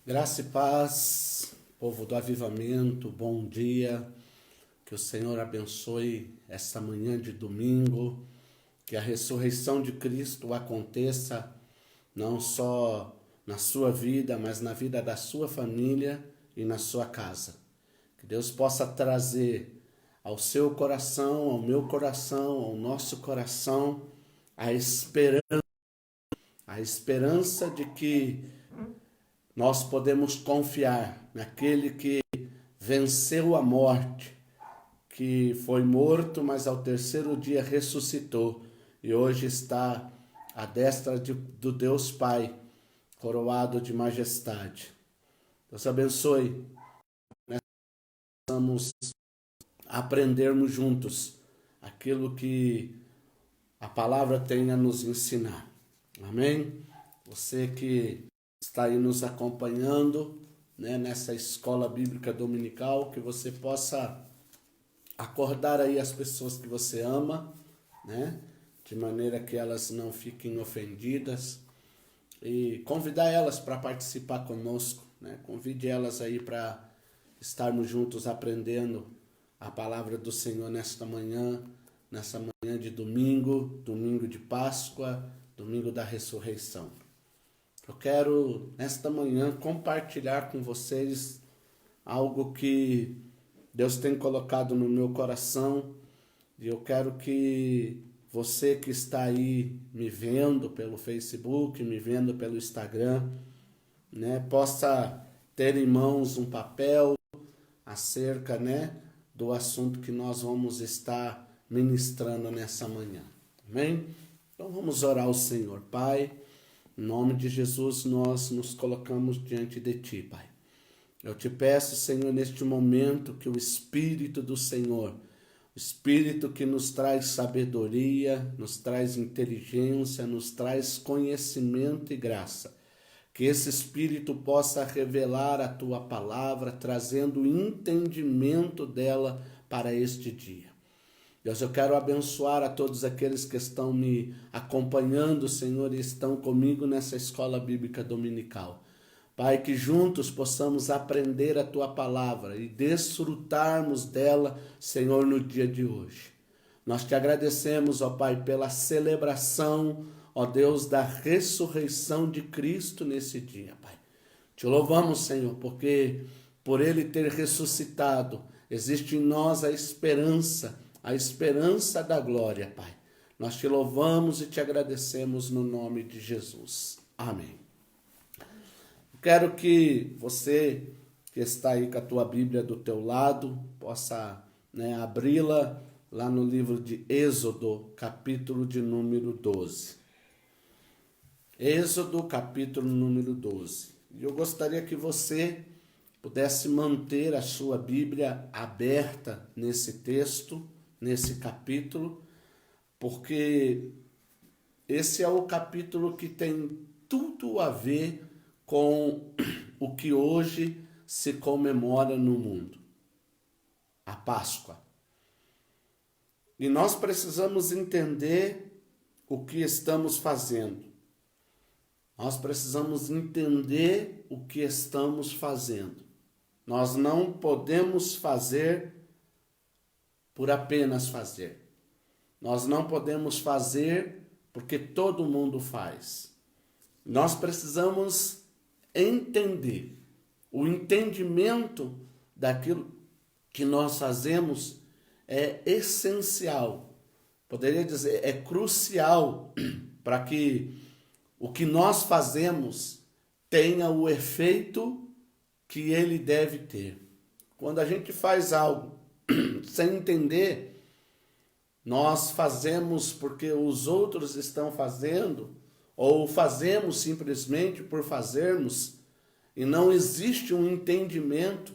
Graça e paz, povo do avivamento, bom dia. Que o Senhor abençoe esta manhã de domingo, que a ressurreição de Cristo aconteça não só na sua vida, mas na vida da sua família e na sua casa. Que Deus possa trazer ao seu coração, ao meu coração, ao nosso coração, a esperança de que nós podemos confiar naquele que venceu a morte, que foi morto, mas ao terceiro dia ressuscitou e hoje está à destra do Deus Pai, coroado de majestade. Deus abençoe. Vamos aprendermos juntos aquilo que a palavra tem a nos ensinar. Amém? Você que está aí nos acompanhando, nessa escola bíblica dominical, que você possa acordar aí as pessoas que você ama, de maneira que elas não fiquem ofendidas, e convidar elas para participar conosco, convide elas aí para estarmos juntos aprendendo a palavra do Senhor nessa manhã de domingo, domingo de Páscoa, domingo da ressurreição. Eu quero, nesta manhã, compartilhar com vocês algo que Deus tem colocado no meu coração, e eu quero que você que está aí me vendo pelo Facebook, me vendo pelo Instagram, possa ter em mãos um papel acerca, do assunto que nós vamos estar ministrando nessa manhã. Amém? Então vamos orar ao Senhor. Pai, em nome de Jesus, nós nos colocamos diante de Ti, Pai. Eu te peço, Senhor, neste momento, que o Espírito do Senhor, o Espírito que nos traz sabedoria, nos traz inteligência, nos traz conhecimento e graça, que esse Espírito possa revelar a Tua palavra, trazendo entendimento dela para este dia. Deus, eu quero abençoar a todos aqueles que estão me acompanhando, Senhor, e estão comigo nessa escola bíblica dominical. Pai, que juntos possamos aprender a Tua palavra e desfrutarmos dela, Senhor, no dia de hoje. Nós te agradecemos, ó Pai, pela celebração, ó Deus, da ressurreição de Cristo nesse dia, Pai. Te louvamos, Senhor, porque por Ele ter ressuscitado, existe em nós a esperança da glória, Pai. Nós te louvamos e te agradecemos no nome de Jesus. Amém. Quero que você que está aí com a tua Bíblia do teu lado, possa abri-la lá no livro de Êxodo, capítulo de número 12. Êxodo, capítulo número 12. E eu gostaria que você pudesse manter a sua Bíblia aberta nesse texto, nesse capítulo, porque esse é o capítulo que tem tudo a ver com o que hoje se comemora no mundo, a Páscoa. E nós precisamos entender o que estamos fazendo. Nós precisamos entender o que estamos fazendo. Nós não podemos fazer por apenas fazer. Nós não podemos fazer porque todo mundo faz. Nós precisamos entender. O entendimento daquilo que nós fazemos é essencial. Poderia dizer, é crucial para que o que nós fazemos tenha o efeito que ele deve ter. Quando a gente faz algo sem entender, nós fazemos porque os outros estão fazendo, ou fazemos simplesmente por fazermos, e não existe um entendimento,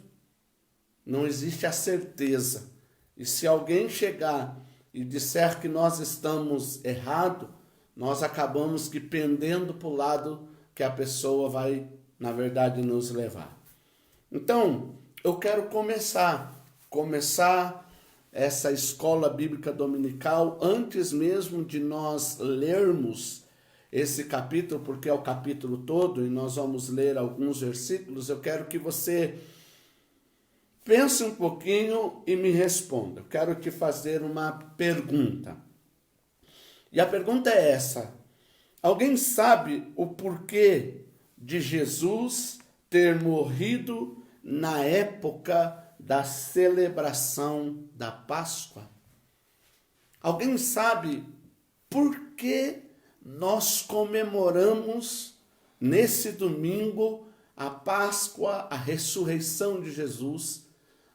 não existe a certeza. E se alguém chegar e disser que nós estamos errados, nós acabamos que pendendo para o lado que a pessoa vai, na verdade, nos levar. Então, eu quero começar essa escola bíblica dominical antes mesmo de nós lermos esse capítulo, porque é o capítulo todo, e nós vamos ler alguns versículos, eu quero que você pense um pouquinho e me responda. Eu quero te fazer uma pergunta. E a pergunta é essa: alguém sabe o porquê de Jesus ter morrido na época da celebração da Páscoa? Alguém sabe por que nós comemoramos nesse domingo a Páscoa, a ressurreição de Jesus?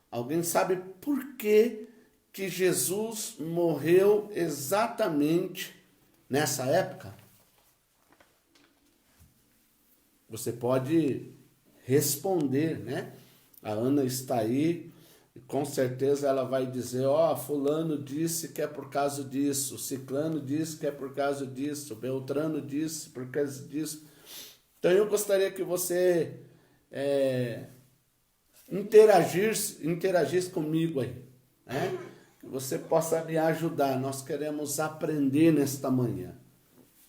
Alguém sabe por que Jesus morreu exatamente nessa época? Você pode responder, né? A Ana está aí, e com certeza ela vai dizer, fulano disse que é por causa disso, ciclano disse que é por causa disso, beltrano disse por causa disso. Então eu gostaria que você interagisse comigo aí, né? Que você possa me ajudar. Nós queremos aprender nesta manhã.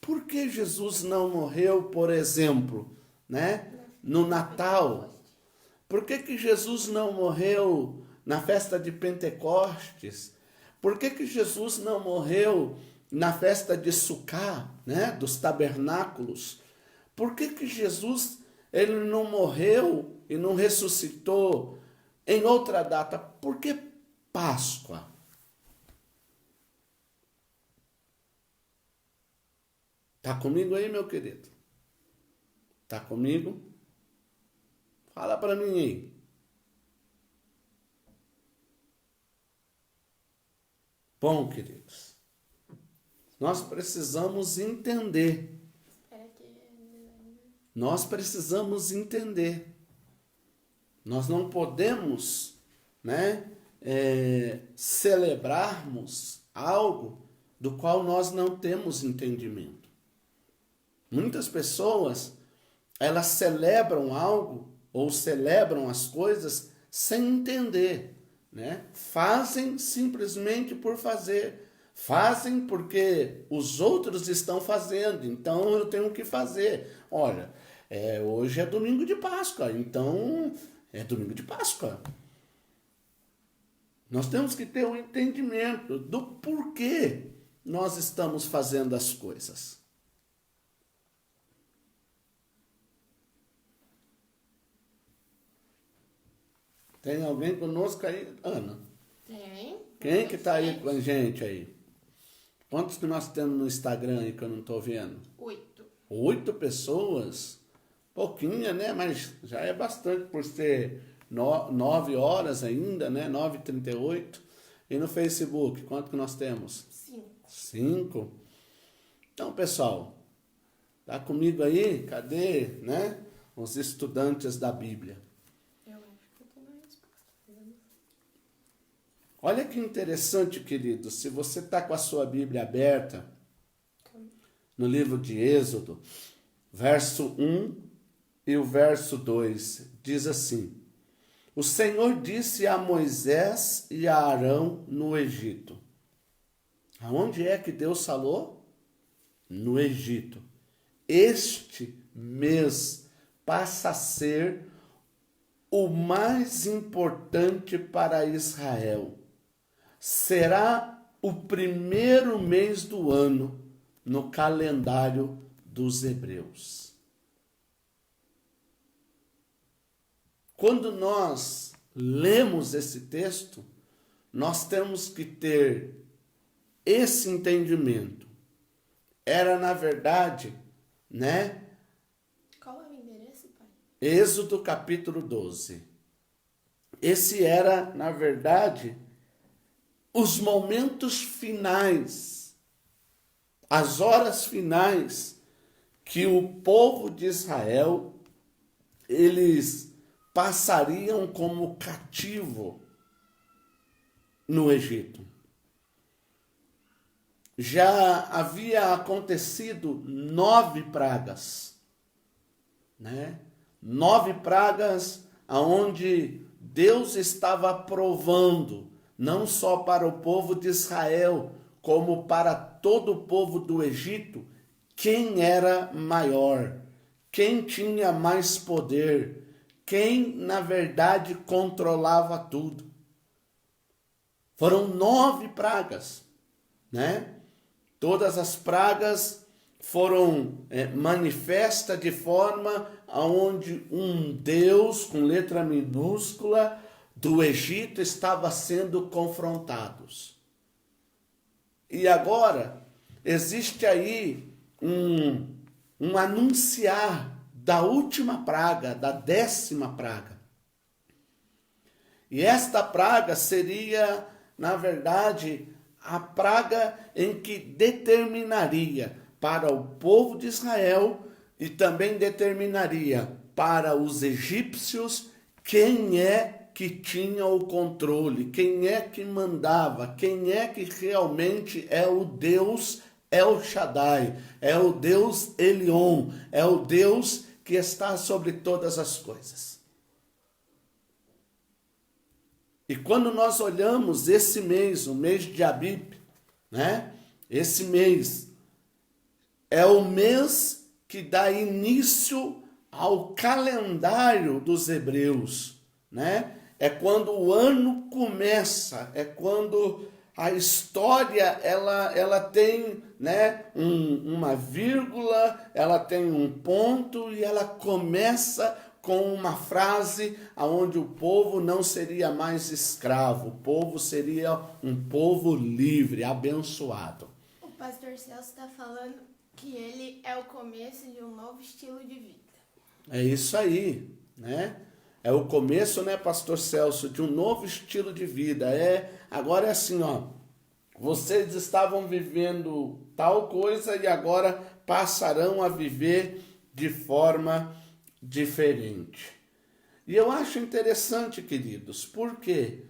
Por que Jesus não morreu, por exemplo, né, no Natal? Por que Jesus não morreu na festa de Pentecostes? Por que Jesus não morreu na festa de Sucá, né, dos tabernáculos? Por que Jesus ele não morreu e não ressuscitou em outra data? Por que Páscoa? Tá comigo aí, meu querido? Tá comigo? Fala para mim aí. Bom, queridos, nós precisamos entender. Nós precisamos entender. Nós não podemos, né, celebrarmos algo do qual nós não temos entendimento. Muitas pessoas, elas celebram algo ou celebram as coisas sem entender, né? Fazem simplesmente por fazer. Fazem porque os outros estão fazendo, então eu tenho que fazer. Olha, hoje é domingo de Páscoa, então é domingo de Páscoa. Nós temos que ter um entendimento do porquê nós estamos fazendo as coisas. Tem alguém conosco aí, Ana? Tem. Quem que está aí com a gente aí? Quantos que nós temos no Instagram aí que eu não estou vendo? 8. 8 pessoas? Pouquinha, né? Mas já é bastante por ser 9 horas ainda, né? 9h38. E no Facebook, quanto que nós temos? 5. 5. Então, pessoal, tá comigo aí? Cadê, né? Os estudantes da Bíblia. Eu acho que eu tô na resposta. Olha que interessante, querido. Se você está com a sua Bíblia aberta, no livro de Êxodo, verso 1 e o verso 2, diz assim: O Senhor disse a Moisés e a Arão no Egito. Aonde é que Deus falou? No Egito. Este mês passa a ser o mais importante para Israel. Será o primeiro mês do ano no calendário dos hebreus. Quando nós lemos esse texto, nós temos que ter esse entendimento. Era, na verdade, né? Qual é o endereço, pai? Êxodo capítulo 12. Esse era, na verdade, os momentos finais, as horas finais que o povo de Israel, eles passariam como cativo no Egito. Já havia acontecido 9 pragas, né? 9 pragas aonde Deus estava provando, não só para o povo de Israel, como para todo o povo do Egito, quem era maior, quem tinha mais poder, quem, na verdade, controlava tudo. Foram 9 pragas, né? Todas as pragas foram manifestas de forma onde um Deus, com letra minúscula, do Egito estava sendo confrontados. E agora, existe aí um anunciar da última praga, da 10ª praga. E esta praga seria, na verdade, a praga em que determinaria para o povo de Israel e também determinaria para os egípcios quem é que tinha o controle, quem é que mandava, quem é que realmente é o Deus El Shaddai, é o Deus Elion, é o Deus que está sobre todas as coisas. E quando nós olhamos esse mês, o mês de Abib, né? Esse mês é o mês que dá início ao calendário dos hebreus, né? É quando o ano começa, é quando a história ela tem, né, uma vírgula, ela tem um ponto e ela começa com uma frase onde o povo não seria mais escravo, o povo seria um povo livre, abençoado. O pastor Celso está falando que ele é o começo de um novo estilo de vida. É isso aí, né? É o começo, né, pastor Celso, de um novo estilo de vida. Agora é assim, ó. Vocês estavam vivendo tal coisa e agora passarão a viver de forma diferente. E eu acho interessante, queridos. Por quê?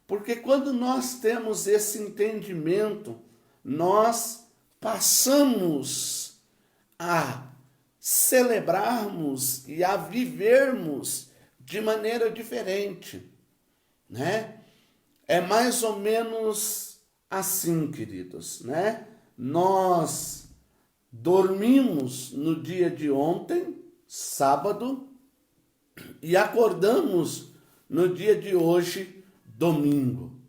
Porque quando nós temos esse entendimento, nós passamos a celebrarmos e a vivermos de maneira diferente, né? É mais ou menos assim, queridos, né? Nós dormimos no dia de ontem, sábado, e acordamos no dia de hoje, domingo.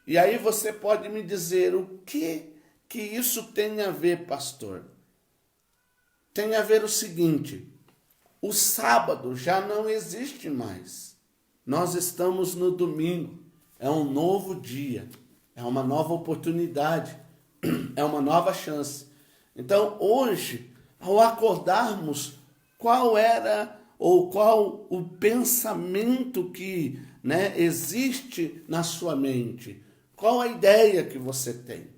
E aí você pode me dizer o que isso tem a ver, pastor? Tem a ver o seguinte: o sábado já não existe mais. Nós estamos no domingo. É um novo dia. É uma nova oportunidade. É uma nova chance. Então, hoje, ao acordarmos, qual era ou qual o pensamento que, né, existe na sua mente? Qual a ideia que você tem?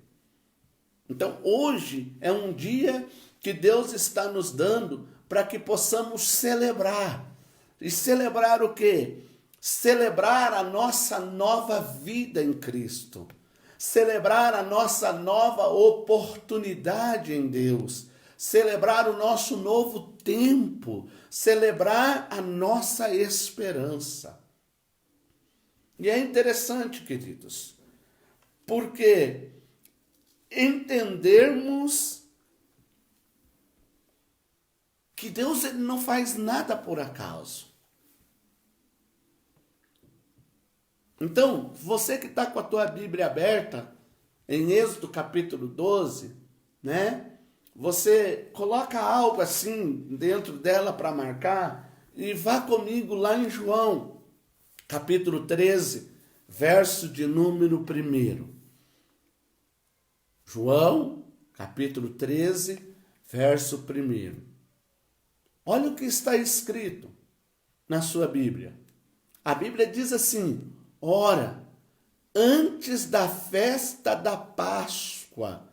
Então, hoje é um dia que Deus está nos dando para que possamos celebrar. E celebrar o quê? Celebrar a nossa nova vida em Cristo. Celebrar a nossa nova oportunidade em Deus. Celebrar o nosso novo tempo. Celebrar a nossa esperança. E é interessante, queridos, porque entendermos que Deus ele não faz nada por acaso. Então, você que está com a tua Bíblia aberta, em Êxodo capítulo 12, né? Você coloca algo assim dentro dela para marcar e vá comigo lá em João, capítulo 13, verso de número 1. João, capítulo 13, verso 1. Olha o que está escrito na sua Bíblia. A Bíblia diz assim: ora, antes da festa da Páscoa,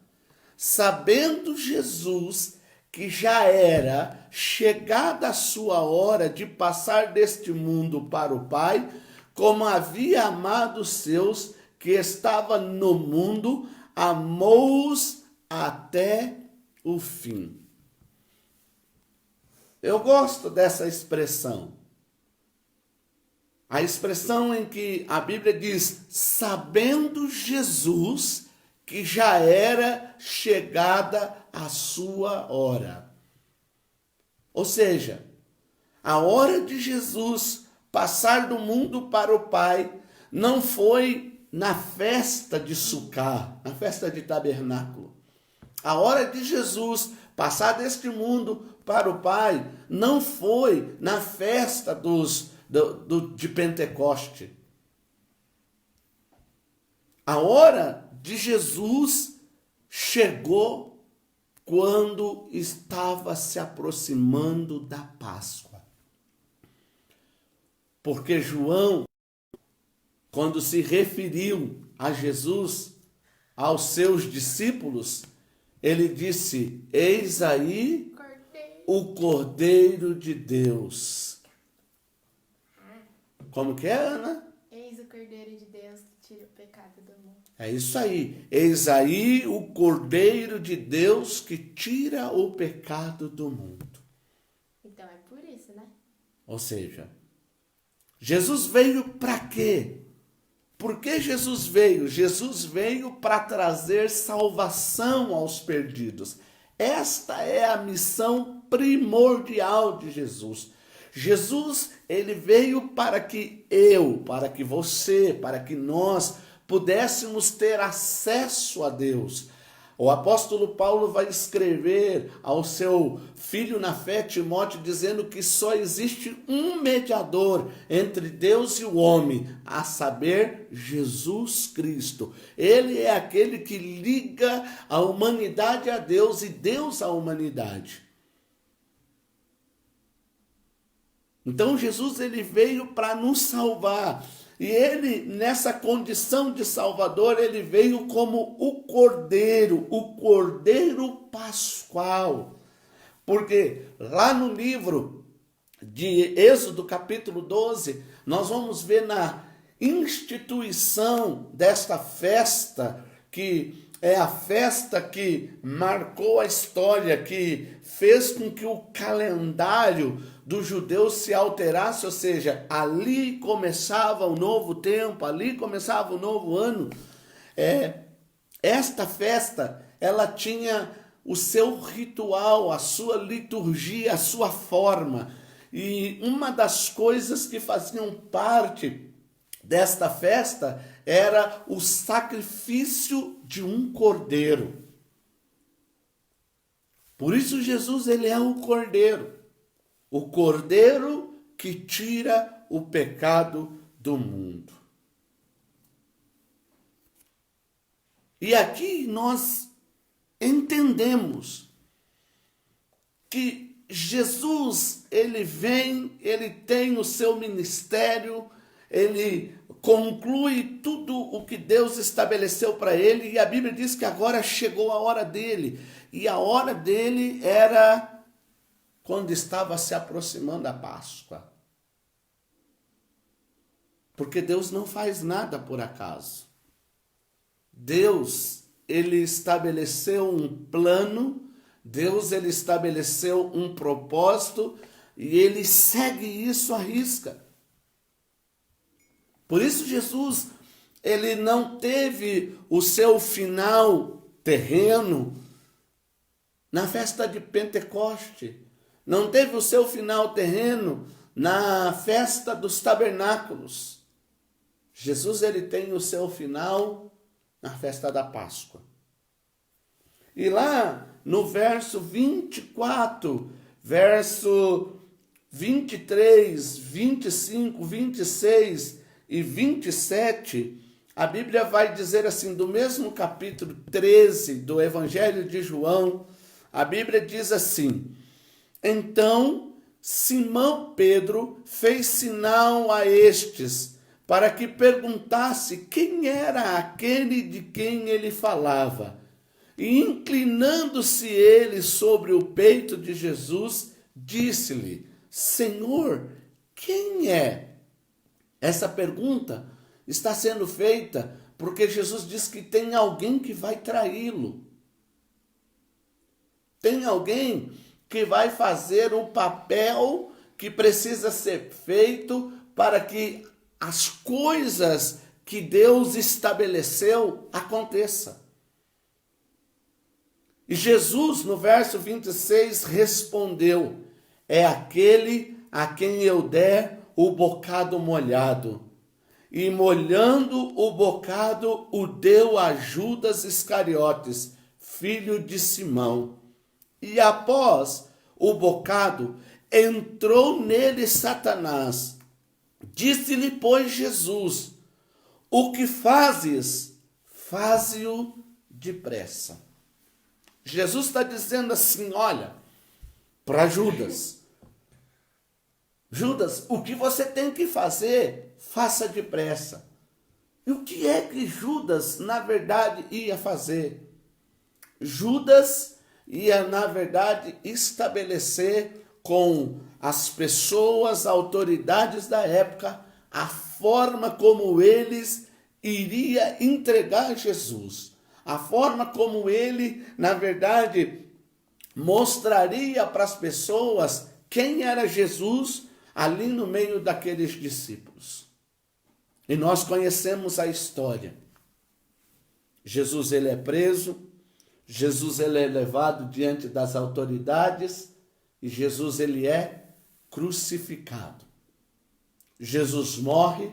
sabendo Jesus que já era chegada a sua hora de passar deste mundo para o Pai, como havia amado os seus que estavam no mundo, amou-os até o fim. Eu gosto dessa expressão. A expressão em que a Bíblia diz, sabendo Jesus que já era chegada a sua hora. Ou seja, a hora de Jesus passar do mundo para o Pai não foi na festa de Sucá, na festa de tabernáculo. A hora de Jesus passar deste mundo para o Pai não foi na festa de Pentecoste. A hora de Jesus chegou quando estava se aproximando da Páscoa. Porque João, quando se referiu a Jesus, aos seus discípulos, ele disse: eis aí o Cordeiro de Deus. Como que é, Ana? Eis o Cordeiro de Deus que tira o pecado do mundo. É isso aí. Eis aí o Cordeiro de Deus que tira o pecado do mundo. Então é por isso, né? Ou seja, Jesus veio para quê? Por que Jesus veio? Jesus veio para trazer salvação aos perdidos. Esta é a missão primordial de Jesus. Jesus, ele veio para que para que você, para que nós pudéssemos ter acesso a Deus. O apóstolo Paulo vai escrever ao seu filho na fé, Timóteo, dizendo que só existe um mediador entre Deus e o homem, a saber, Jesus Cristo. Ele é aquele que liga a humanidade a Deus e Deus à humanidade. Então Jesus, ele veio para nos salvar. E ele, nessa condição de Salvador, ele veio como o Cordeiro Pascual. Porque lá no livro de Êxodo, capítulo 12, nós vamos ver na instituição desta festa, que é a festa que marcou a história, que fez com que o calendário dos judeus se alterasse, ou seja, ali começava o novo tempo, ali começava o novo ano. Esta festa, ela tinha o seu ritual, a sua liturgia, a sua forma. E uma das coisas que faziam parte desta festa era o sacrifício de um cordeiro. Por isso Jesus, ele é o cordeiro que tira o pecado do mundo. E aqui nós entendemos que Jesus, ele vem, ele tem o seu ministério, ele conclui tudo o que Deus estabeleceu para ele, e a Bíblia diz que agora chegou a hora dele, e a hora dele era quando estava se aproximando a Páscoa. Porque Deus não faz nada por acaso. Deus, ele estabeleceu um plano, Deus, ele estabeleceu um propósito, e ele segue isso à risca. Por isso Jesus, ele não teve o seu final terreno na festa de Pentecoste. Não teve o seu final terreno na festa dos tabernáculos. Jesus, ele tem o seu final na festa da Páscoa. E lá no verso 24, verso 23, 25, 26 e 27, a Bíblia vai dizer assim, do mesmo capítulo 13 do Evangelho de João, a Bíblia diz assim: então Simão Pedro fez sinal a estes, para que perguntasse quem era aquele de quem ele falava. E inclinando-se ele sobre o peito de Jesus, disse-lhe: Senhor, quem é? Essa pergunta está sendo feita porque Jesus diz que tem alguém que vai traí-lo. Tem alguém que vai fazer o papel que precisa ser feito para que as coisas que Deus estabeleceu aconteçam. E Jesus, no verso 26, respondeu: é aquele a quem eu der o bocado molhado. E molhando o bocado, o deu a Judas Iscariotes, filho de Simão. E após o bocado, entrou nele Satanás. Disse-lhe, pois, Jesus: o que fazes, faze-o depressa. Jesus está dizendo assim, olha, para Judas: Judas, o que você tem que fazer, faça depressa. E o que é que Judas, na verdade, ia fazer? Judas ia, na verdade, estabelecer com as pessoas, autoridades da época, a forma como eles iria entregar Jesus. A forma como ele, na verdade, mostraria para as pessoas quem era Jesus ali no meio daqueles discípulos. E nós conhecemos a história. Jesus ele é preso, Jesus ele é levado diante das autoridades e Jesus ele é crucificado. Jesus morre,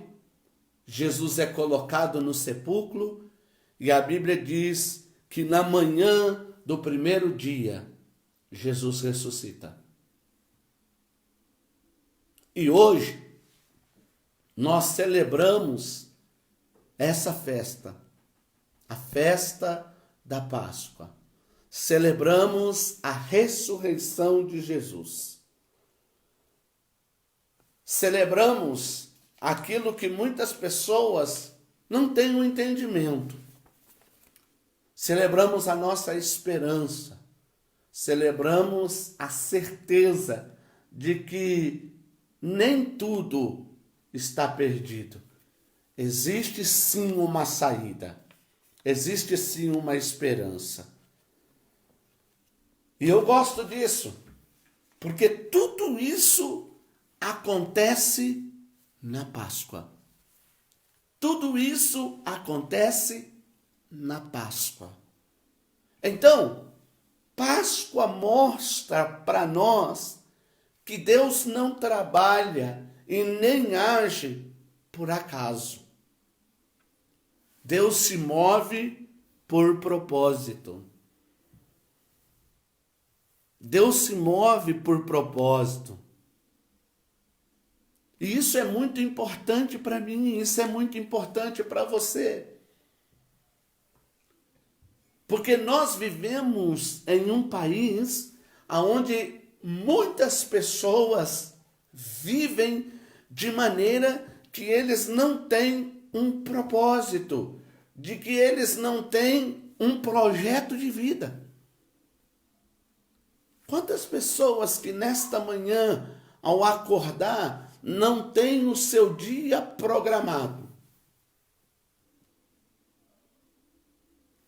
Jesus é colocado no sepulcro e a Bíblia diz que na manhã do primeiro dia Jesus ressuscita. E hoje nós celebramos essa festa, a festa da Páscoa. Celebramos a ressurreição de Jesus. Celebramos aquilo que muitas pessoas não têm um entendimento. Celebramos a nossa esperança. Celebramos a certeza de que nem tudo está perdido. Existe sim uma saída. Existe sim uma esperança. E eu gosto disso, porque tudo isso acontece na Páscoa. Tudo isso acontece na Páscoa. Então, Páscoa mostra para nós que Deus não trabalha e nem age por acaso. Deus se move por propósito. Deus se move por propósito. E isso é muito importante para mim, isso é muito importante para você. Porque nós vivemos em um país onde muitas pessoas vivem de maneira que eles não têm um propósito, de que eles não têm um projeto de vida. Quantas pessoas que nesta manhã, ao acordar, não têm o seu dia programado?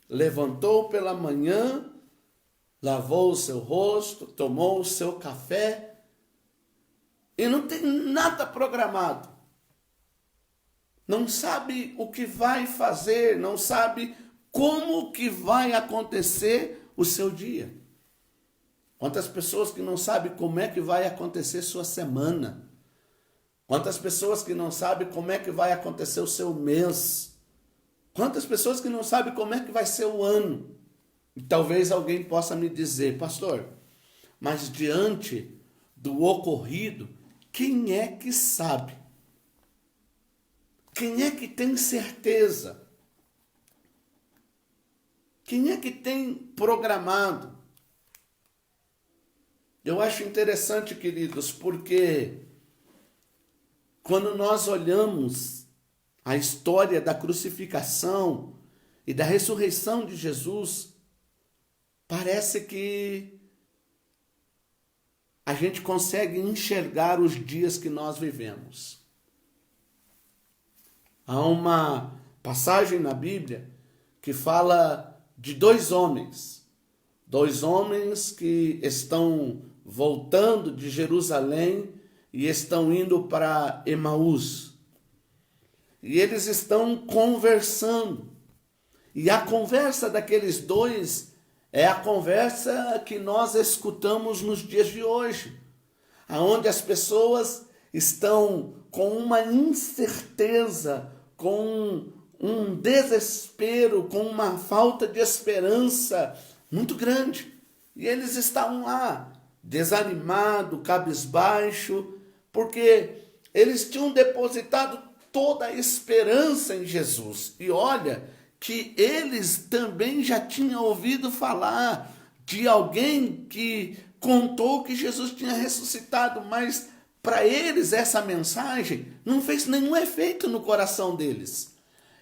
Levantou pela manhã, lavou o seu rosto, tomou o seu café e não tem nada programado. Não sabe o que vai fazer, não sabe como que vai acontecer o seu dia. Quantas pessoas que não sabem como é que vai acontecer sua semana. Quantas pessoas que não sabem como é que vai acontecer o seu mês. Quantas pessoas que não sabem como é que vai ser o ano. E talvez alguém possa me dizer, pastor, mas diante do ocorrido, quem é que sabe? Quem é que tem certeza? Quem é que tem programado? Eu acho interessante, queridos, porque quando nós olhamos a história da crucificação e da ressurreição de Jesus, parece que a gente consegue enxergar os dias que nós vivemos. Há uma passagem na Bíblia que fala de dois homens que estão voltando de Jerusalém e estão indo para Emaús. E eles estão conversando. E a conversa daqueles dois É a conversa que nós escutamos nos dias de hoje, onde as pessoas estão com uma incerteza, com um desespero, com uma falta de esperança muito grande. E eles estavam lá, desanimados, cabisbaixo, porque eles tinham depositado toda a esperança em Jesus. E olha que eles também já tinham ouvido falar de alguém que contou que Jesus tinha ressuscitado, mas para eles essa mensagem não fez nenhum efeito no coração deles.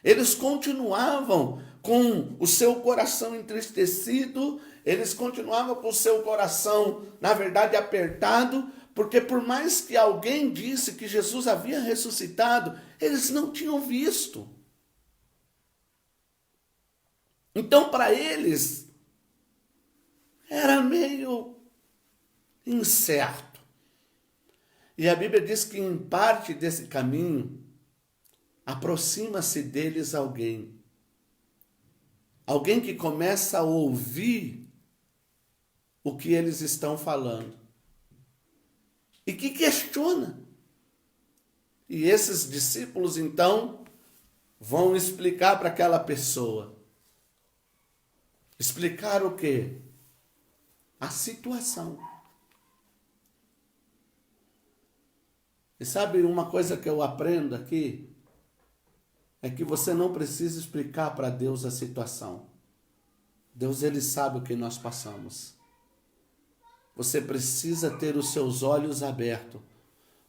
Eles continuavam com o seu coração entristecido, eles continuavam com o seu coração, na verdade, apertado, porque por mais que alguém disse que Jesus havia ressuscitado, eles não tinham visto. Então, para eles, era meio incerto. E a Bíblia diz que em parte desse caminho, aproxima-se deles alguém. Alguém que começa a ouvir o que eles estão falando. E que questiona. E esses discípulos, então, vão explicar para aquela pessoa. Explicar o quê? A situação. E sabe uma coisa que eu aprendo aqui? É que você não precisa explicar para Deus a situação. Deus, Ele sabe o que nós passamos. Você precisa ter os seus olhos abertos,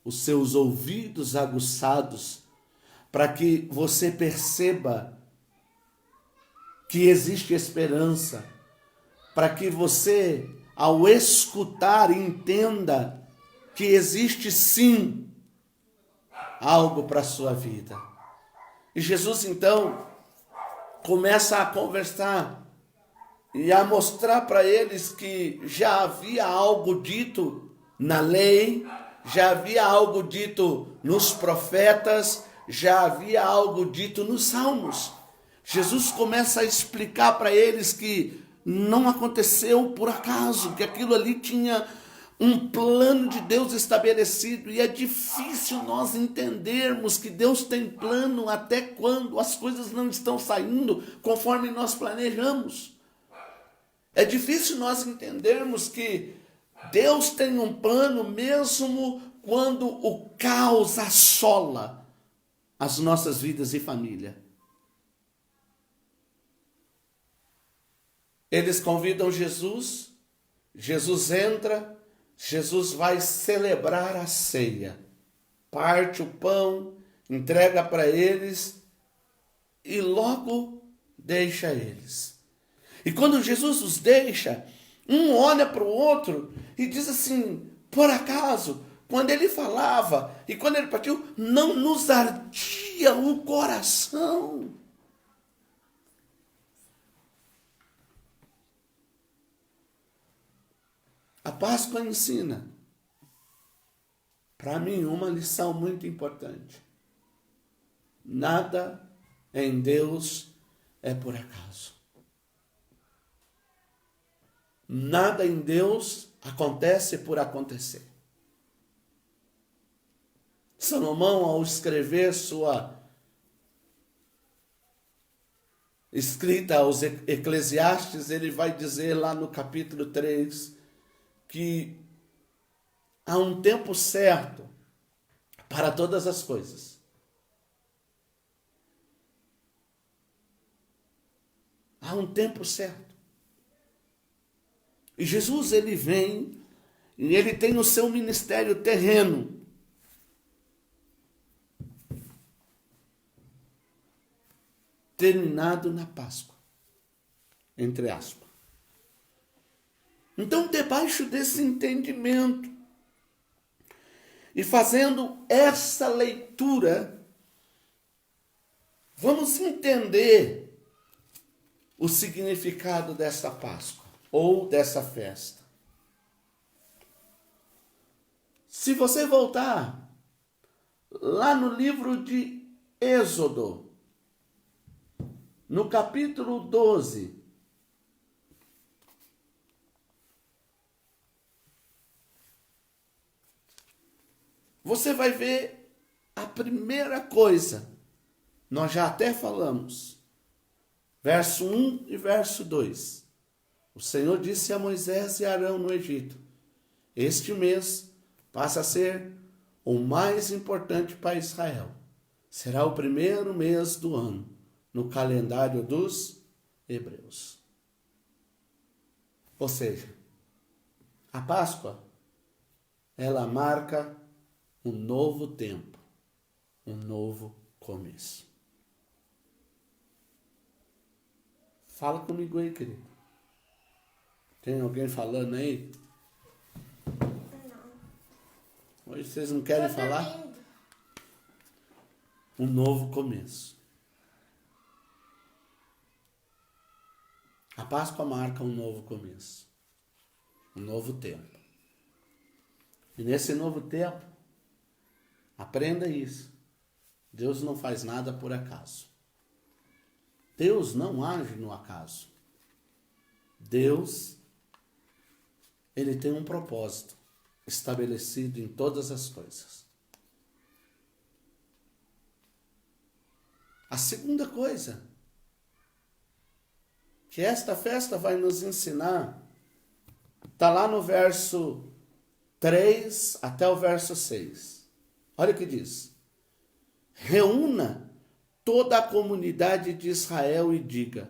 os seus ouvidos aguçados, para que você perceba que existe esperança, para que você, ao escutar, entenda que existe sim algo para a sua vida. E Jesus, então, começa a conversar e a mostrar para eles que já havia algo dito na lei, já havia algo dito nos profetas, já havia algo dito nos salmos. Jesus começa a explicar para eles que não aconteceu por acaso, que aquilo ali tinha um plano de Deus estabelecido, e é difícil nós entendermos que Deus tem plano até quando as coisas não estão saindo conforme nós planejamos. É difícil nós entendermos que Deus tem um plano mesmo quando o caos assola as nossas vidas e família. Eles convidam Jesus, Jesus entra, Jesus vai celebrar a ceia, parte o pão, entrega para eles e logo deixa eles. E quando Jesus os deixa, um olha para o outro e diz assim: por acaso, quando ele falava e quando ele partiu, não nos ardia o coração? A Páscoa ensina, para mim, uma lição muito importante. Nada em Deus é por acaso. Nada em Deus acontece por acontecer. Salomão, ao escrever sua escrita aos Eclesiastes, ele vai dizer lá no capítulo 3, que há um tempo certo para todas as coisas. Há um tempo certo. E Jesus, ele vem e ele tem no seu ministério terreno terminado na Páscoa, entre aspas. Então, debaixo desse entendimento e fazendo essa leitura, vamos entender o significado dessa Páscoa ou dessa festa. Se você voltar lá no livro de Êxodo, no capítulo 12, você vai ver a primeira coisa. Nós já até falamos. Verso 1 e verso 2. O Senhor disse a Moisés e Arão no Egito: este mês passa a ser o mais importante para Israel. Será o primeiro mês do ano, no calendário dos hebreus. Ou seja, a Páscoa, ela marca um novo tempo, um novo começo. Fala comigo aí, querido. Tem alguém falando aí? Não. Hoje vocês não querem falar? Um novo começo. A Páscoa marca um novo começo. Um novo tempo. E nesse novo tempo, aprenda isso. Deus não faz nada por acaso. Deus não age no acaso. Deus, ele tem um propósito estabelecido em todas as coisas. A segunda coisa que esta festa vai nos ensinar está lá no verso 3 até o verso 6. Olha o que diz. Reúna toda a comunidade de Israel e diga: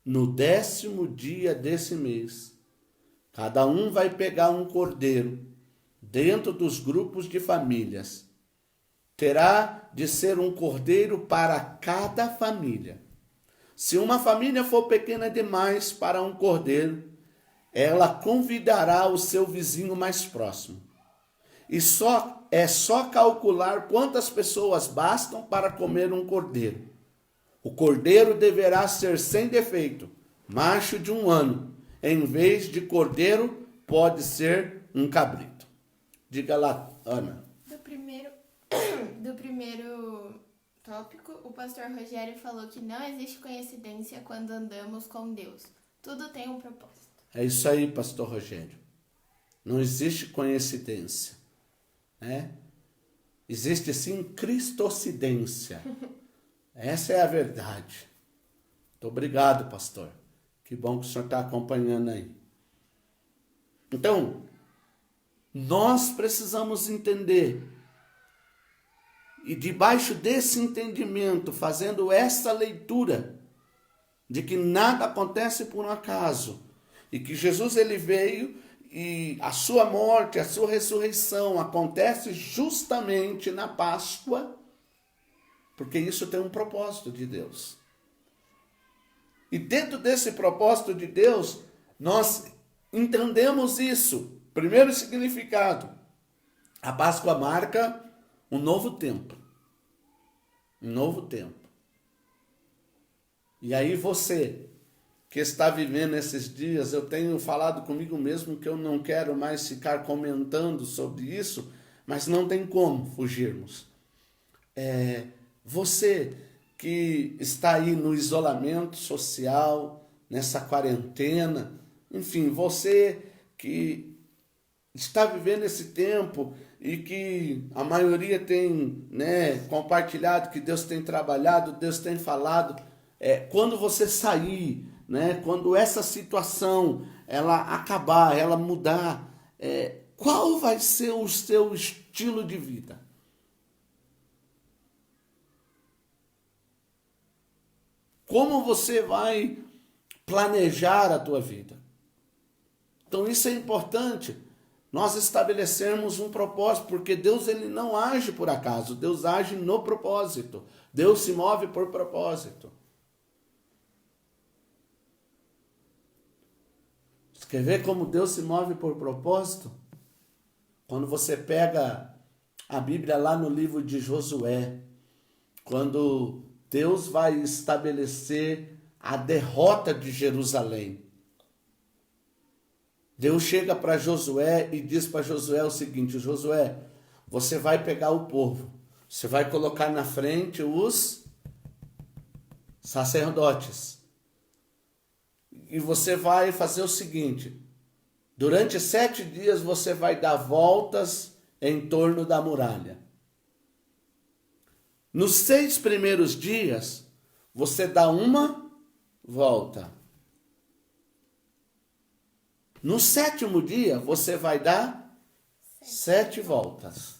no 10º dia desse mês, cada um vai pegar um cordeiro dentro dos grupos de famílias. Terá de ser um cordeiro para cada família. Se uma família for pequena demais para um cordeiro, ela convidará o seu vizinho mais próximo. E é só calcular quantas pessoas bastam para comer um cordeiro. O cordeiro deverá ser sem defeito, macho de 1 ano. Em vez de cordeiro, pode ser um cabrito. Diga lá, Ana. Do primeiro tópico, o pastor Rogério falou que não existe coincidência quando andamos com Deus. Tudo tem um propósito. É isso aí, pastor Rogério. Não existe coincidência, né? Existe sim cristocidência. Essa é a verdade. Muito obrigado, pastor. Que bom que o senhor está acompanhando aí. Então, nós precisamos entender. E debaixo desse entendimento, fazendo essa leitura de que nada acontece por um acaso, e que Jesus ele veio e a sua morte, a sua ressurreição acontece justamente na Páscoa, porque isso tem um propósito de Deus. E dentro desse propósito de Deus, nós entendemos isso. Primeiro significado, a Páscoa marca um novo tempo. Um novo tempo. E aí você que está vivendo esses dias, eu tenho falado comigo mesmo que eu não quero mais ficar comentando sobre isso, mas não tem como fugirmos. Você que está aí no isolamento social, nessa quarentena, enfim, você que está vivendo esse tempo e que a maioria tem, compartilhado, que Deus tem trabalhado, Deus tem falado, quando você sair, quando essa situação ela acabar, ela mudar, qual vai ser o seu estilo de vida? Como você vai planejar a tua vida? Então isso é importante. Nós estabelecermos um propósito, porque Deus ele não age por acaso, Deus age no propósito. Deus se move por propósito. Você quer ver como Deus se move por propósito? Quando você pega a Bíblia lá no livro de Josué, quando Deus vai estabelecer a derrota de Jerusalém. Deus chega para Josué e diz para Josué o seguinte: Josué, você vai pegar o povo, você vai colocar na frente os sacerdotes. E você vai fazer o seguinte: durante 7 dias você vai dar voltas em torno da muralha. Nos 6 primeiros dias, você dá uma volta. No 7º dia, você vai dar 7 voltas.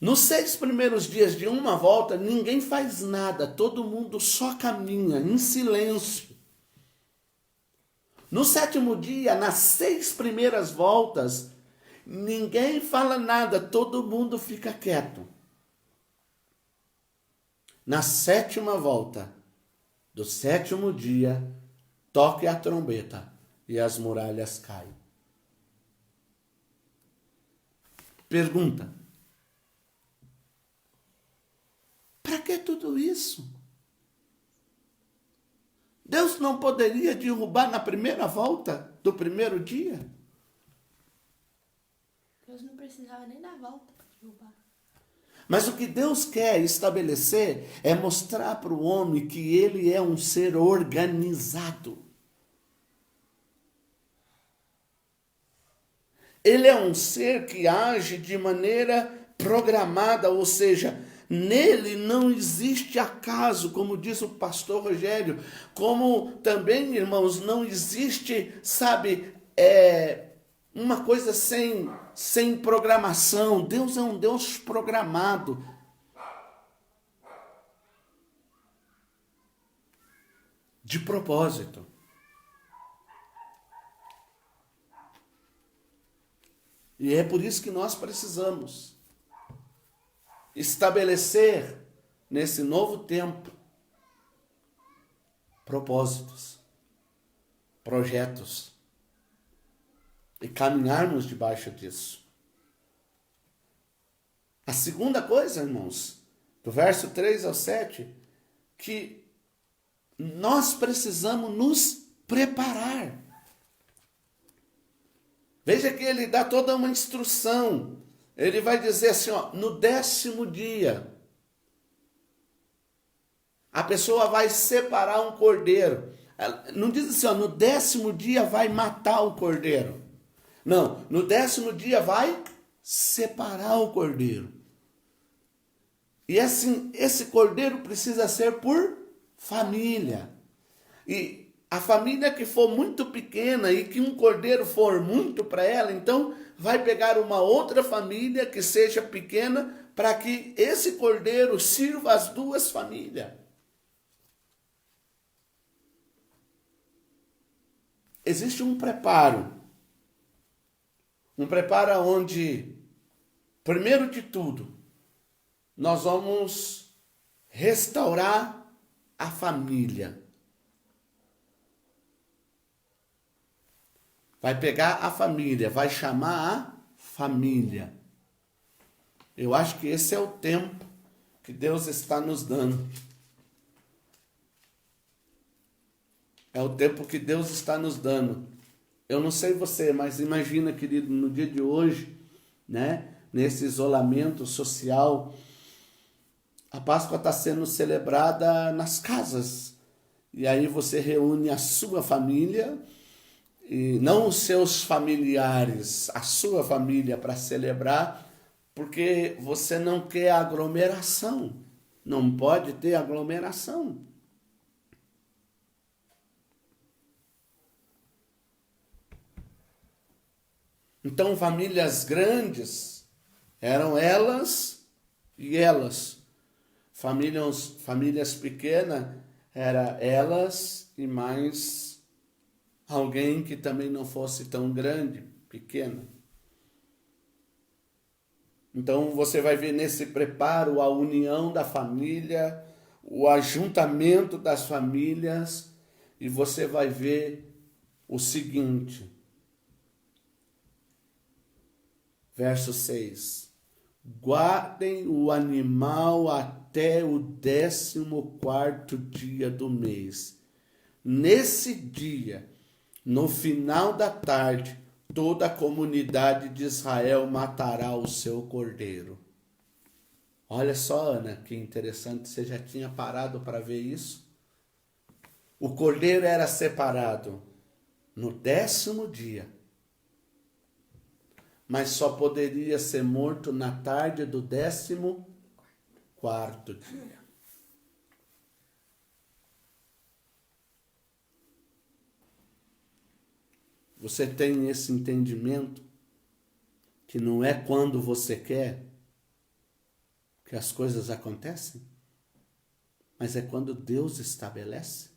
Nos 6 primeiros dias de uma volta, ninguém faz nada, todo mundo só caminha em silêncio. No 7º dia, nas 6 primeiras voltas, ninguém fala nada, todo mundo fica quieto. Na 7ª volta do 7º dia, toque a trombeta e as muralhas caem. Pergunta: para que tudo isso? Deus não poderia derrubar na primeira volta do primeiro dia? Deus não precisava nem dar volta para derrubar. Mas o que Deus quer estabelecer é mostrar para o homem que ele é um ser organizado. Ele é um ser que age de maneira programada, ou seja, nele não existe acaso, como diz o pastor Rogério, como também, irmãos, não existe, uma coisa sem programação. Deus é um Deus programado. De propósito. E é por isso que nós precisamos estabelecer nesse novo tempo propósitos, projetos e caminharmos debaixo disso. A segunda coisa, irmãos, do verso 3 ao 7, que nós precisamos nos preparar. Veja que ele dá toda uma instrução. Ele vai dizer assim, no 10º dia, a pessoa vai separar um cordeiro. Não diz assim, no 10º dia vai matar o cordeiro. Não, no 10º dia vai separar o cordeiro. E assim, esse cordeiro precisa ser por família. E a família que for muito pequena e que um cordeiro for muito para ela, então vai pegar uma outra família que seja pequena para que esse cordeiro sirva as 2 famílias. Existe um preparo. Um preparo onde, primeiro de tudo, nós vamos restaurar a família. Vai pegar a família, vai chamar a família. Eu acho que esse é o tempo que Deus está nos dando. É o tempo que Deus está nos dando. Eu não sei você, mas imagina, querido, no dia de hoje, né, nesse isolamento social, a Páscoa está sendo celebrada nas casas. E aí você reúne a sua família, e não os seus familiares, a sua família para celebrar, porque você não quer aglomeração. Não pode ter aglomeração. Então, famílias grandes eram elas e elas. Famílias pequenas eram elas e mais alguém que também não fosse tão grande, pequena. Então você vai ver nesse preparo a união da família, o ajuntamento das famílias, e você vai ver o seguinte, verso 6. Guardem o animal até o 14º dia do mês. Nesse dia, no final da tarde, toda a comunidade de Israel matará o seu cordeiro. Olha só, Ana, que interessante, você já tinha parado para ver isso? O cordeiro era separado no 10º dia mas só poderia ser morto na tarde do 14º dia. Você tem esse entendimento que não é quando você quer que as coisas acontecem, mas é quando Deus estabelece?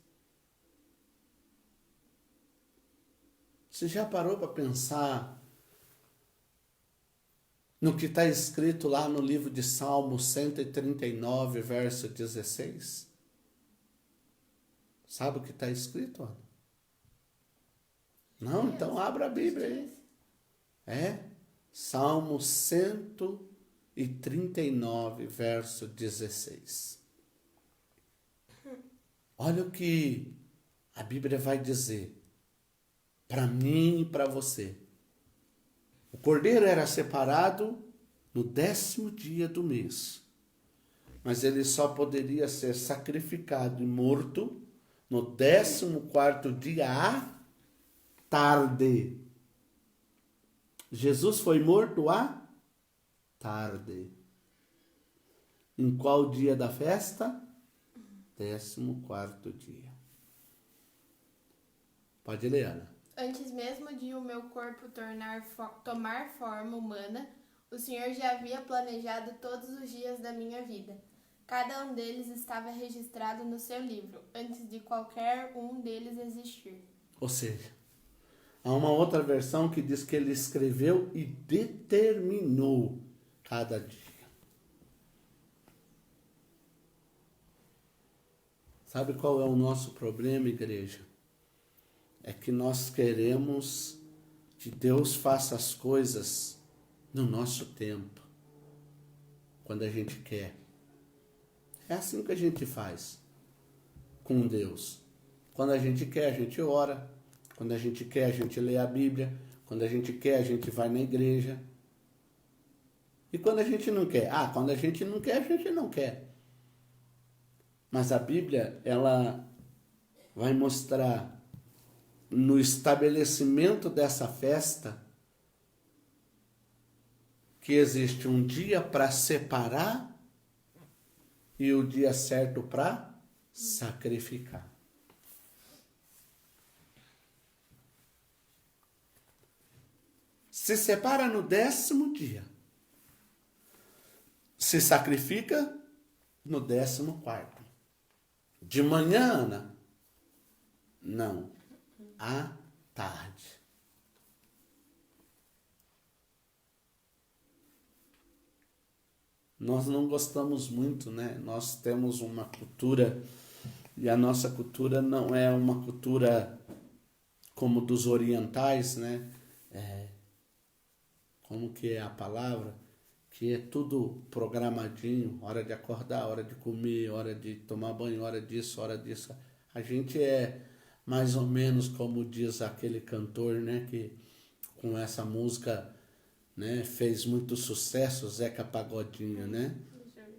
Você já parou para pensar no que está escrito lá no livro de Salmos 139, verso 16? Sabe o que está escrito, Ana? Não? Então abra a Bíblia aí. Salmo 139, verso 16. Olha o que a Bíblia vai dizer para mim e para você. O cordeiro era separado no 10º dia do mês, mas ele só poderia ser sacrificado e morto no 14º dia à tarde. Jesus foi morto à tarde. Em qual dia da festa? 14º dia. Pode ler, Ana. Antes mesmo de o meu corpo tomar forma humana, o Senhor já havia planejado todos os dias da minha vida. Cada um deles estava registrado no seu livro, antes de qualquer um deles existir. Ou seja, há uma outra versão que diz que ele escreveu e determinou cada dia. Sabe qual é o nosso problema, igreja? É que nós queremos que Deus faça as coisas no nosso tempo, quando a gente quer. É assim que a gente faz com Deus. Quando a gente quer, a gente ora. Quando a gente quer, a gente lê a Bíblia. Quando a gente quer, a gente vai na igreja. E quando a gente não quer? Quando a gente não quer, a gente não quer. Mas a Bíblia, ela vai mostrar no estabelecimento dessa festa que existe um dia para separar e o dia certo para sacrificar. Se separa no 10º dia. Se sacrifica no 14º. De manhã, Ana? Não. À tarde. Nós não gostamos muito, né? Nós temos uma cultura, e a nossa cultura não é uma cultura como dos orientais, né? Como que é a palavra? Que é tudo programadinho, hora de acordar, hora de comer, hora de tomar banho, hora disso, hora disso. A gente é mais ou menos como diz aquele cantor, né? Que com essa música, né, fez muito sucesso, Zeca Pagodinho, né?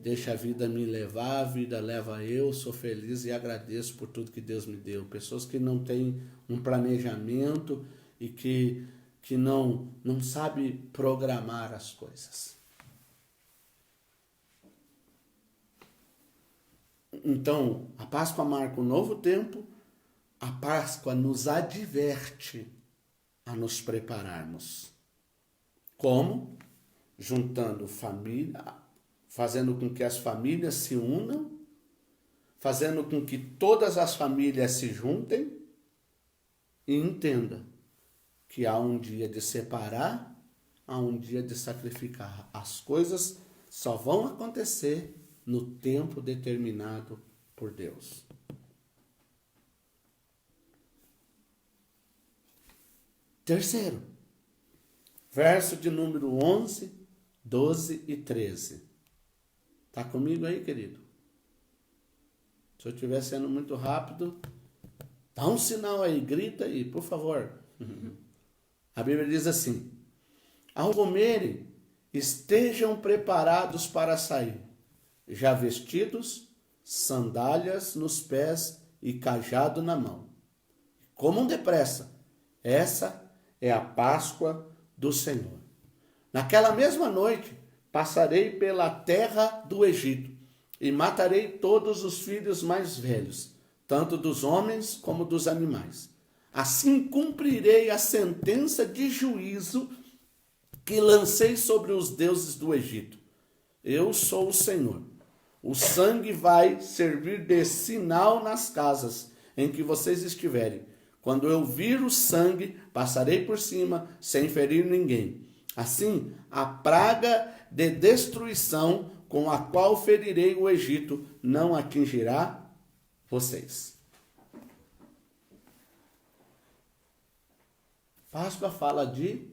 Deixa a vida me levar, a vida leva eu, sou feliz e agradeço por tudo que Deus me deu. Pessoas que não têm um planejamento e que não sabe programar as coisas. Então, a Páscoa marca um novo tempo, a Páscoa nos adverte a nos prepararmos. Como? Juntando família, fazendo com que as famílias se unam, fazendo com que todas as famílias se juntem e entendam que há um dia de separar, há um dia de sacrificar. As coisas só vão acontecer no tempo determinado por Deus. Terceiro, verso de número 11, 12 e 13. Está comigo aí, querido? Se eu estiver sendo muito rápido, dá um sinal aí, grita aí, por favor. A Bíblia diz assim: ao comerem, estejam preparados para sair, já vestidos, sandálias nos pés e cajado na mão. Comam depressa, essa é a Páscoa do Senhor. Naquela mesma noite, passarei pela terra do Egito e matarei todos os filhos mais velhos, tanto dos homens como dos animais. Assim cumprirei a sentença de juízo que lancei sobre os deuses do Egito. Eu sou o Senhor. O sangue vai servir de sinal nas casas em que vocês estiverem. Quando eu vir o sangue, passarei por cima, sem ferir ninguém. Assim, a praga de destruição com a qual ferirei o Egito não atingirá vocês. Páscoa fala de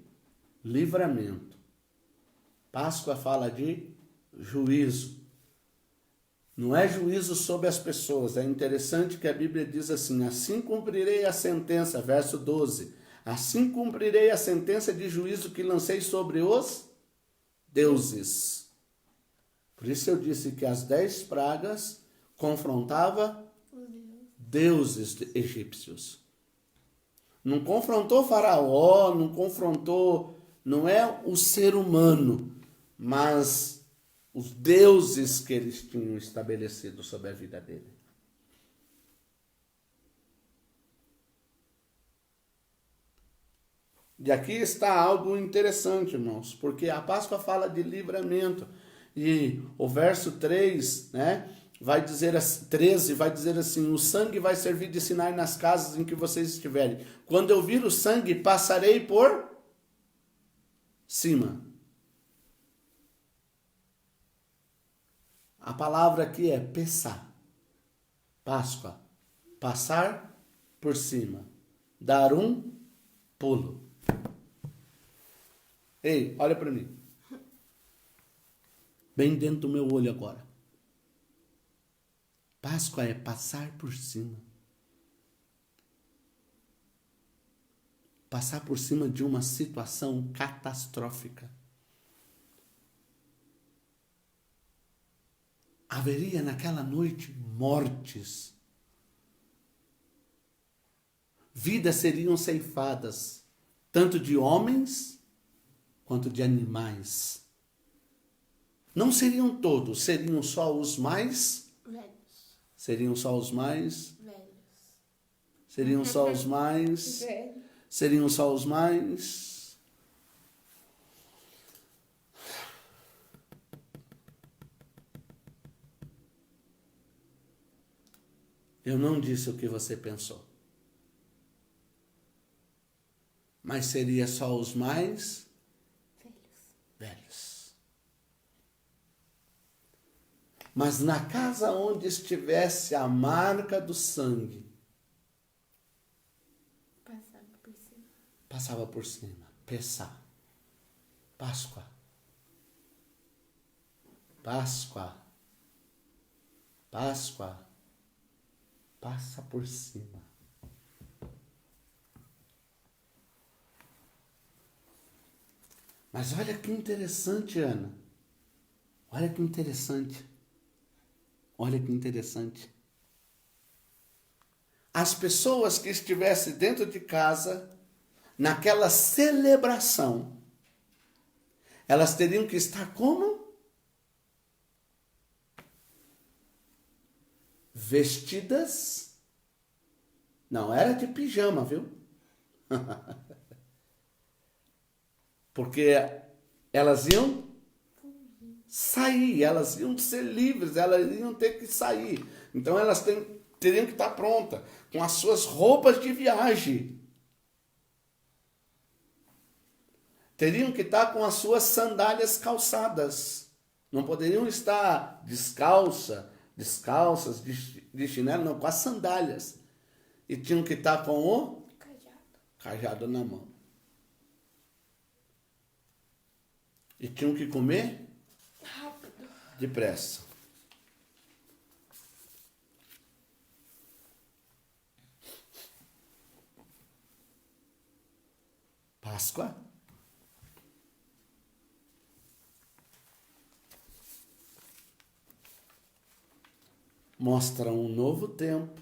livramento. Páscoa fala de juízo. Não é juízo sobre as pessoas. É interessante que a Bíblia diz assim: assim cumprirei a sentença, verso 12. Assim cumprirei a sentença de juízo que lancei sobre os deuses. Por isso eu disse que as 10 pragas confrontava deuses egípcios. Não confrontou Faraó, não confrontou, não é o ser humano, mas os deuses que eles tinham estabelecido sobre a vida dele. E aqui está algo interessante, irmãos, porque a Páscoa fala de livramento. E o verso 3, né, vai dizer, 13, vai dizer assim: o sangue vai servir de sinal nas casas em que vocês estiverem. Quando eu vir o sangue, passarei por cima. A palavra aqui é pessar. Páscoa. Passar por cima. Dar um pulo. Ei, olha para mim. Bem dentro do meu olho agora. Páscoa é passar por cima. Passar por cima de uma situação catastrófica. Haveria naquela noite mortes. Vidas seriam ceifadas, tanto de homens quanto de animais. Não seriam todos, seriam só os mais velhos. Seriam só os mais Velhos. Seriam só os mais Velhos. Seriam só os mais Eu não disse o que você pensou. Mas seria só os mais velhos. Mas na casa onde estivesse a marca do sangue, Passava por cima. Passava por cima. Pessá. Páscoa. Páscoa. Páscoa. Passa por cima. Mas olha que interessante, Ana. Olha que interessante. Olha que interessante. As pessoas que estivessem dentro de casa, naquela celebração, elas teriam que estar como? Vestidas. Não era de pijama, viu? Porque elas iam sair, elas iam ser livres, elas iam ter que sair. Então elas teriam que estar prontas, com as suas roupas de viagem. Teriam que estar com as suas sandálias calçadas. Não poderiam estar descalças, de chinelo, não, com as sandálias. E tinham que estar com o cajado na mão. E tinham que comer rápido, depressa. Páscoa. Mostra um novo tempo,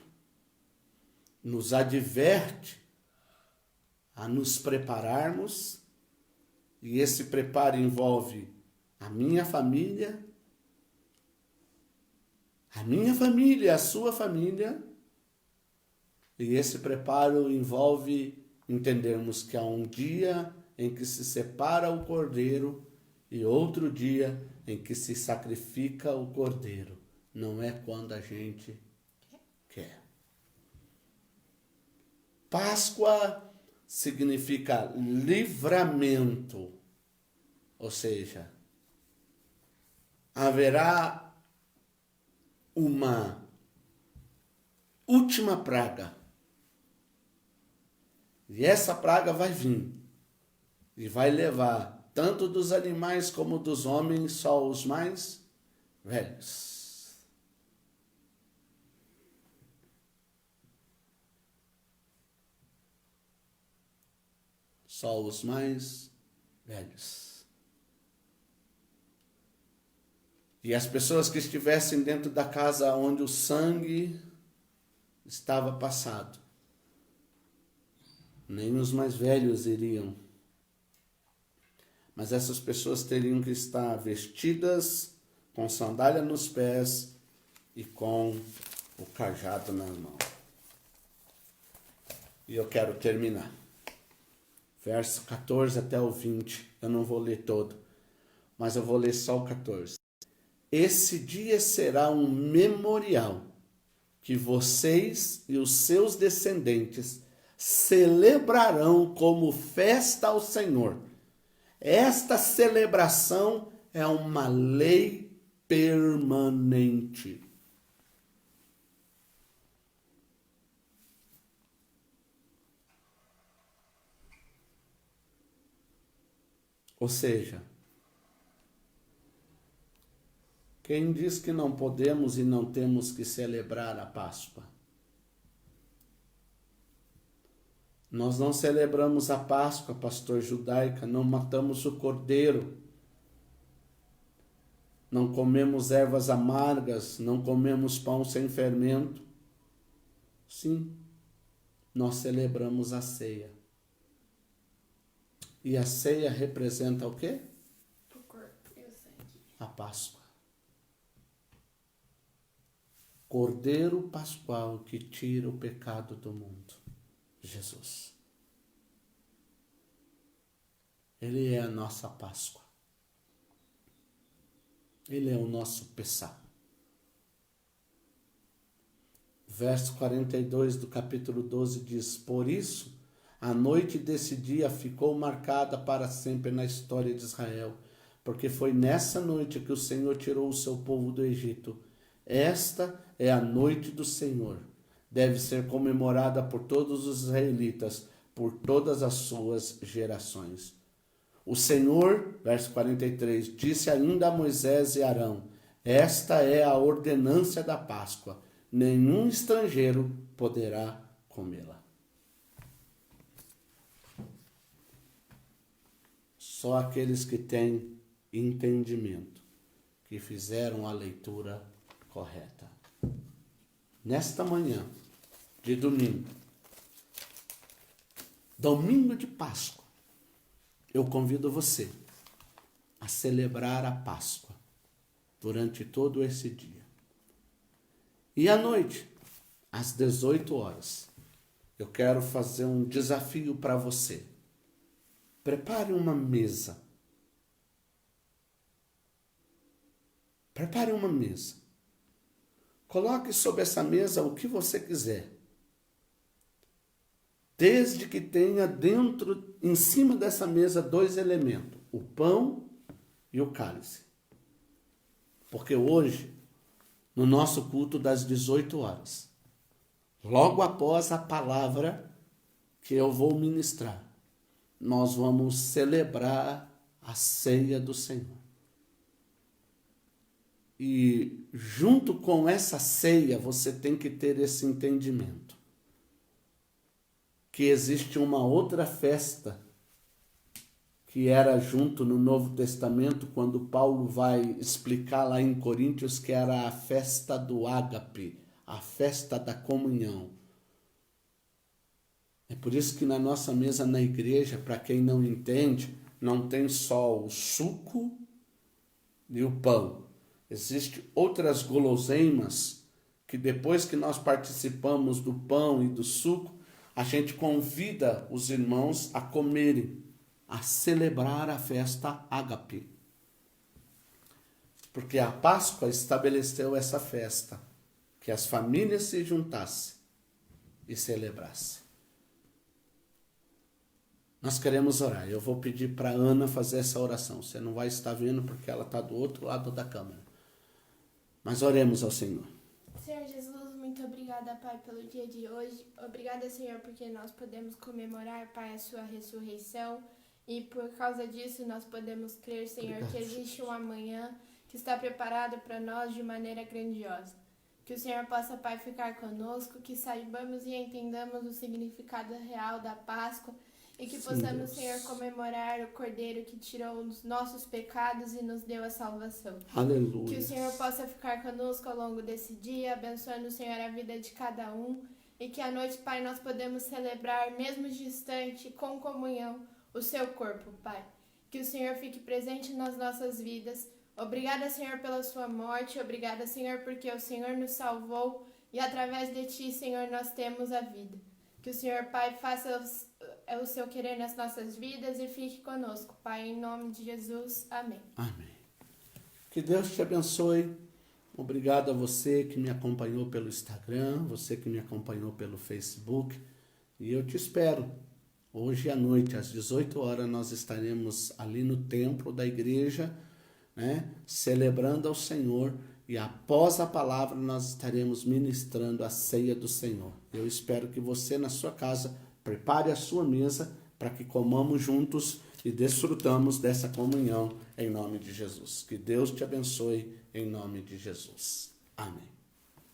nos adverte a nos prepararmos E esse preparo envolve a minha família, a sua família. E esse preparo envolve entendermos que há um dia em que se separa o cordeiro e outro dia em que se sacrifica o cordeiro. Não é quando a gente quer. Páscoa significa livramento, ou seja, haverá uma última praga. E essa praga vai vir e vai levar tanto dos animais como dos homens, só os mais velhos. Só os mais velhos. E as pessoas que estivessem dentro da casa onde o sangue estava passado, nem os mais velhos iriam. Mas essas pessoas teriam que estar vestidas, com sandália nos pés e com o cajado nas mãos. E eu quero terminar. Verso 14 até o 20. Eu não vou ler todo, mas eu vou ler só o 14. Esse dia será um memorial que vocês e os seus descendentes celebrarão como festa ao Senhor. Esta celebração é uma lei permanente. Ou seja, quem diz que não podemos e não temos que celebrar a Páscoa? Nós não celebramos a Páscoa, pastor judaica, não matamos o cordeiro, não comemos ervas amargas, não comemos pão sem fermento. Sim, nós celebramos a ceia. E a ceia representa o quê? O corpo e o sangue. A Páscoa. Cordeiro pascual que tira o pecado do mundo. Jesus. Ele é a nossa Páscoa. Ele é o nosso Pessá. Verso 42 do capítulo 12 diz: Por isso, a noite desse dia ficou marcada para sempre na história de Israel, porque foi nessa noite que o Senhor tirou o seu povo do Egito. Esta é a noite do Senhor. Deve ser comemorada por todos os israelitas, por todas as suas gerações. O Senhor, verso 43, disse ainda a Moisés e Arão: Esta é a ordenança da Páscoa. Nenhum estrangeiro poderá comê-la. Só aqueles que têm entendimento, que fizeram a leitura correta. Nesta manhã de domingo, domingo de Páscoa, eu convido você a celebrar a Páscoa durante todo esse dia. E à noite, às 18 horas, eu quero fazer um desafio para você. Prepare uma mesa. Prepare uma mesa. Coloque sobre essa mesa o que você quiser. Desde que tenha dentro, em cima dessa mesa, 2 elementos: o pão e o cálice. Porque hoje, no nosso culto das 18 horas, logo após a palavra que eu vou ministrar, nós vamos celebrar a ceia do Senhor. E junto com essa ceia, você tem que ter esse entendimento. Que existe uma outra festa que era junto no Novo Testamento, quando Paulo vai explicar lá em Coríntios, que era a festa do ágape, a festa da comunhão. É por isso que na nossa mesa na igreja, para quem não entende, não tem só o suco e o pão. Existem outras guloseimas que depois que nós participamos do pão e do suco, a gente convida os irmãos a comerem, a celebrar a festa ágape. Porque a Páscoa estabeleceu essa festa, que as famílias se juntassem e celebrassem. Nós queremos orar. Eu vou pedir para Ana fazer essa oração. Você não vai estar vendo porque ela está do outro lado da câmera. Mas oremos ao Senhor. Senhor Jesus, muito obrigada, Pai, pelo dia de hoje. Obrigada, Senhor, porque nós podemos comemorar, Pai, a sua ressurreição. E por causa disso nós podemos crer, Senhor, Obrigado, que existe um amanhã que está preparado para nós de maneira grandiosa. Que o Senhor possa, Pai, ficar conosco, que saibamos e entendamos o significado real da Páscoa e que possamos, Deus. Senhor, comemorar o Cordeiro que tirou os nossos pecados e nos deu a salvação. Aleluia. Que o Senhor possa ficar conosco ao longo desse dia, abençoando, Senhor, a vida de cada um. E que à noite, Pai, nós podemos celebrar, mesmo distante, com comunhão, o seu corpo, Pai. Que o Senhor fique presente nas nossas vidas. Obrigada, Senhor, pela sua morte. Obrigada, Senhor, porque o Senhor nos salvou. E através de Ti, Senhor, nós temos a vida. Que o Senhor, Pai, faça o seu querer nas nossas vidas e fique conosco, Pai, em nome de Jesus. Amém. Amém. Que Deus te abençoe. Obrigado a você que me acompanhou pelo Instagram, você que me acompanhou pelo Facebook. E eu te espero. Hoje à noite, às 18 horas, nós estaremos ali no templo da igreja, celebrando ao Senhor. E após a palavra, nós estaremos ministrando a ceia do Senhor. Eu espero que você, na sua casa, prepare a sua mesa para que comamos juntos e desfrutamos dessa comunhão em nome de Jesus. Que Deus te abençoe em nome de Jesus. Amém.